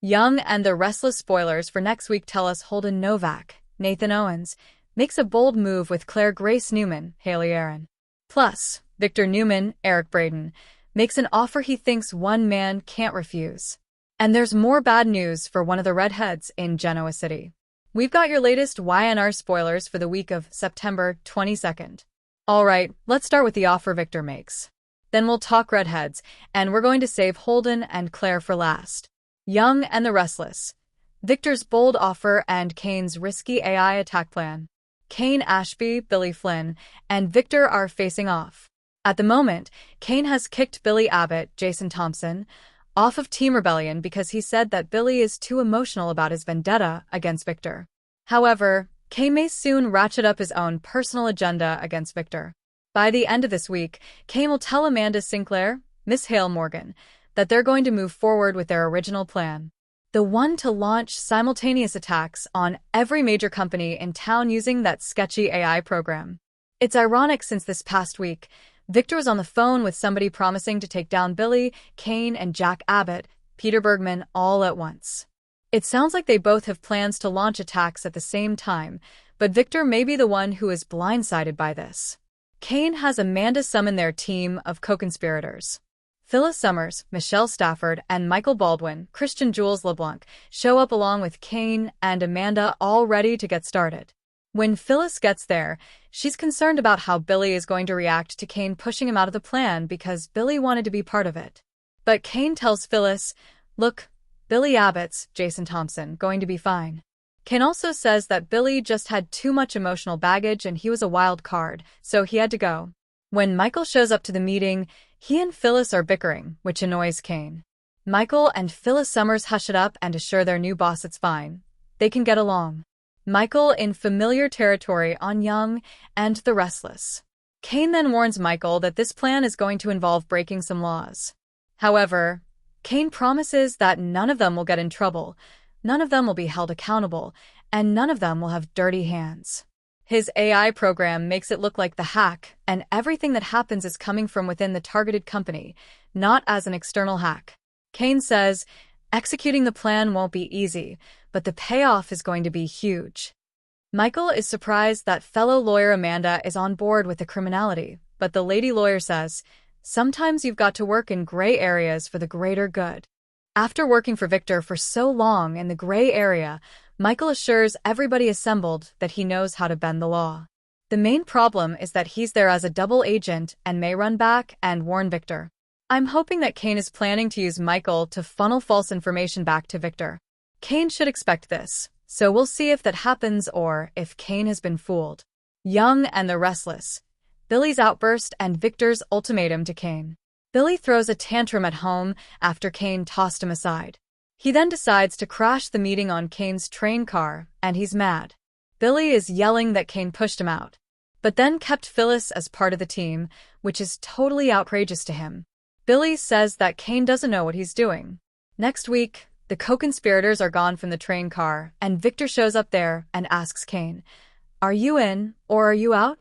Young and the Restless spoilers for next week tell us Holden Novak, Nathan Owens, makes a bold move with Claire Grace Newman, Haley Aaron. Plus, Victor Newman, Eric Braeden, makes an offer he thinks one man can't refuse. And there's more bad news for one of the redheads in Genoa City. We've got your latest YNR spoilers for the week of September 22nd. Alright, let's start with the offer Victor makes. Then we'll talk redheads, and we're going to save Holden and Claire for last. Young and the Restless. Victor's bold offer and Kane's risky AI attack plan. Kane Ashby, Billy Flynn, and Victor are facing off. At the moment, Kane has kicked Billy Abbott, Jason Thompson, off of Team Rebellion because he said that Billy is too emotional about his vendetta against Victor. However, Kane may soon ratchet up his own personal agenda against Victor. By the end of this week, Kane will tell Amanda Sinclair, Miss Hale Morgan, that they're going to move forward with their original plan. The one to launch simultaneous attacks on every major company in town using that sketchy AI program. It's ironic since this past week, Victor was on the phone with somebody promising to take down Billy, Kane, and Jack Abbott, Peter Bergman, all at once. It sounds like they both have plans to launch attacks at the same time, but Victor may be the one who is blindsided by this. Kane has Amanda summon their team of co-conspirators. Phyllis Summers, Michelle Stafford, and Michael Baldwin, Christian Jules LeBlanc, show up along with Kane and Amanda all ready to get started. When Phyllis gets there, she's concerned about how Billy is going to react to Kane pushing him out of the plan because Billy wanted to be part of it. But Kane tells Phyllis, look, Billy Abbott's, Jason Thompson, going to be fine. Kane also says that Billy just had too much emotional baggage and he was a wild card, so he had to go. When Michael shows up to the meeting, he and Phyllis are bickering, which annoys Kane. Michael and Phyllis Summers hush it up and assure their new boss it's fine. They can get along. Michael in familiar territory on Young and the Restless. Kane then warns Michael that this plan is going to involve breaking some laws. However, Kane promises that none of them will get in trouble, none of them will be held accountable, and none of them will have dirty hands. His AI program makes it look like the hack, and everything that happens is coming from within the targeted company, not as an external hack. Kane says, executing the plan won't be easy, but the payoff is going to be huge. Michael is surprised that fellow lawyer Amanda is on board with the criminality, but the lady lawyer says, sometimes you've got to work in gray areas for the greater good. After working for Victor for so long in the gray area, Michael assures everybody assembled that he knows how to bend the law. The main problem is that he's there as a double agent and may run back and warn Victor. I'm hoping that Kane is planning to use Michael to funnel false information back to Victor. Kane should expect this, so we'll see if that happens or if Kane has been fooled. Young and the Restless. Billy's outburst and Victor's ultimatum to Kane. Billy throws a tantrum at home after Kane tossed him aside. He then decides to crash the meeting on Kane's train car, and he's mad. Billy is yelling that Kane pushed him out, but then kept Phyllis as part of the team, which is totally outrageous to him. Billy says that Kane doesn't know what he's doing. Next week, the co-conspirators are gone from the train car, and Victor shows up there and asks Kane, are you in, or are you out?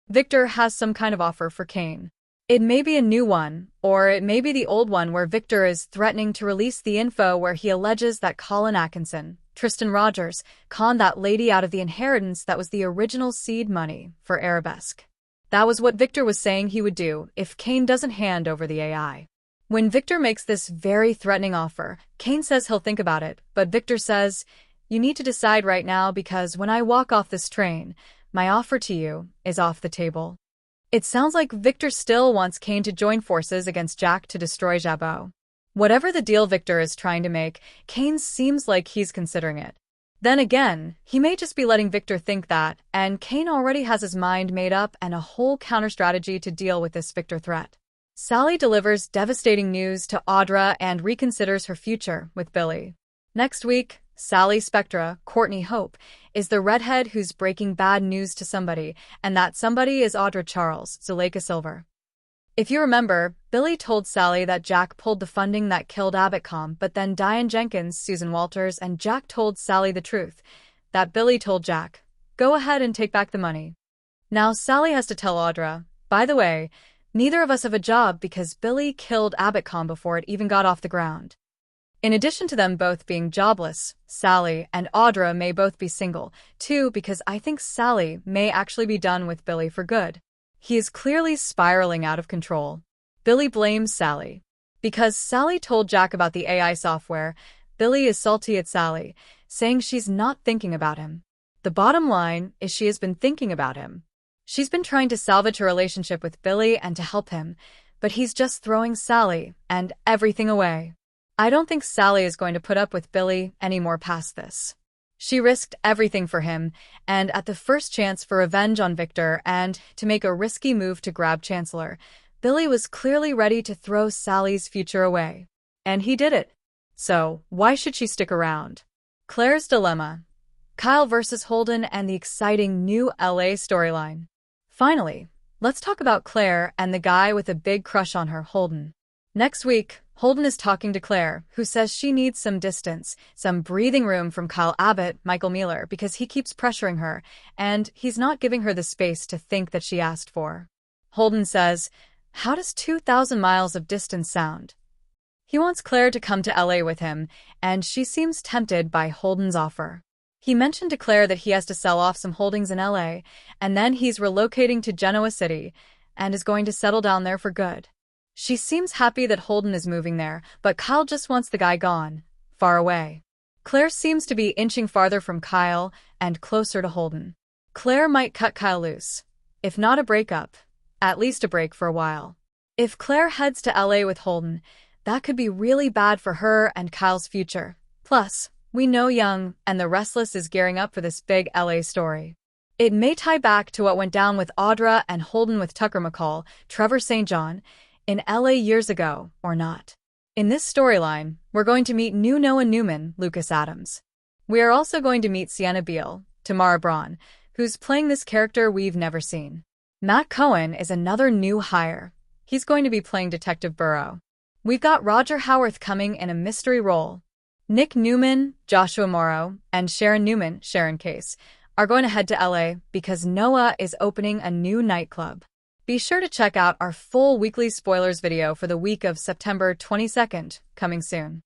Victor has some kind of offer for Kane. It may be a new one, or it may be the old one where Victor is threatening to release the info where he alleges that Colin Atkinson, Tristan Rogers, conned that lady out of the inheritance that was the original seed money for Arabesque. That was what Victor was saying he would do if Kane doesn't hand over the AI. When Victor makes this very threatening offer, Kane says he'll think about it, but Victor says, you need to decide right now because when I walk off this train, my offer to you is off the table. It sounds like Victor still wants Kane to join forces against Jack to destroy Jabot. Whatever the deal Victor is trying to make, Kane seems like he's considering it. Then again, he may just be letting Victor think that, and Kane already has his mind made up and a whole counter-strategy to deal with this Victor threat. Sally delivers devastating news to Audra and reconsiders her future with Billy. Next week, Sally Spectra, Courtney Hope, is the redhead who's breaking bad news to somebody, and that somebody is Audra Charles, Zuleika Silver. If you remember, Billy told Sally that Jack pulled the funding that killed Abbott, but then Diane Jenkins, Susan Walters, and Jack told Sally the truth, that Billy told Jack, go ahead and take back the money. Now Sally has to tell Audra, by the way, neither of us have a job because Billy killed Abbott before it even got off the ground. In addition to them both being jobless, Sally and Audra may both be single, too, because I think Sally may actually be done with Billy for good. He is clearly spiraling out of control. Billy blames Sally. Because Sally told Jack about the AI software, Billy is salty at Sally, saying she's not thinking about him. The bottom line is she has been thinking about him. She's been trying to salvage her relationship with Billy and to help him, but he's just throwing Sally and everything away. I don't think Sally is going to put up with Billy anymore past this. She risked everything for him, and at the first chance for revenge on Victor and to make a risky move to grab Chancellor, Billy was clearly ready to throw Sally's future away. And he did it. So, why should she stick around? Claire's dilemma. Kyle versus Holden and the exciting new LA storyline. Finally, let's talk about Claire and the guy with a big crush on her, Holden. Next week, Holden is talking to Claire, who says she needs some distance, some breathing room from Kyle Abbott, Michael Mealer, because he keeps pressuring her, and he's not giving her the space to think that she asked for. Holden says, "How does 2,000 miles of distance sound?" He wants Claire to come to LA with him, and she seems tempted by Holden's offer. He mentioned to Claire that he has to sell off some holdings in LA, and then he's relocating to Genoa City, and is going to settle down there for good. She seems happy that Holden is moving there, but Kyle just wants the guy gone, far away. Claire seems to be inching farther from Kyle and closer to Holden. Claire might cut Kyle loose. If not a breakup, at least a break for a while. If Claire heads to LA with Holden, that could be really bad for her and Kyle's future. Plus, we know Young and the Restless is gearing up for this big LA story. It may tie back to what went down with Audra and Holden with Tucker McCall, Trevor St. John, in LA years ago, or not. In this storyline, we're going to meet new Noah Newman, Lucas Adams. We are also going to meet Sienna Beale, Tamara Braun, who's playing this character we've never seen. Matt Cohen is another new hire. He's going to be playing Detective Burrow. We've got Roger Howarth coming in a mystery role. Nick Newman, Joshua Morrow, and Sharon Newman, Sharon Case, are going to head to LA because Noah is opening a new nightclub. Be sure to check out our full weekly spoilers video for the week of September 22nd, coming soon.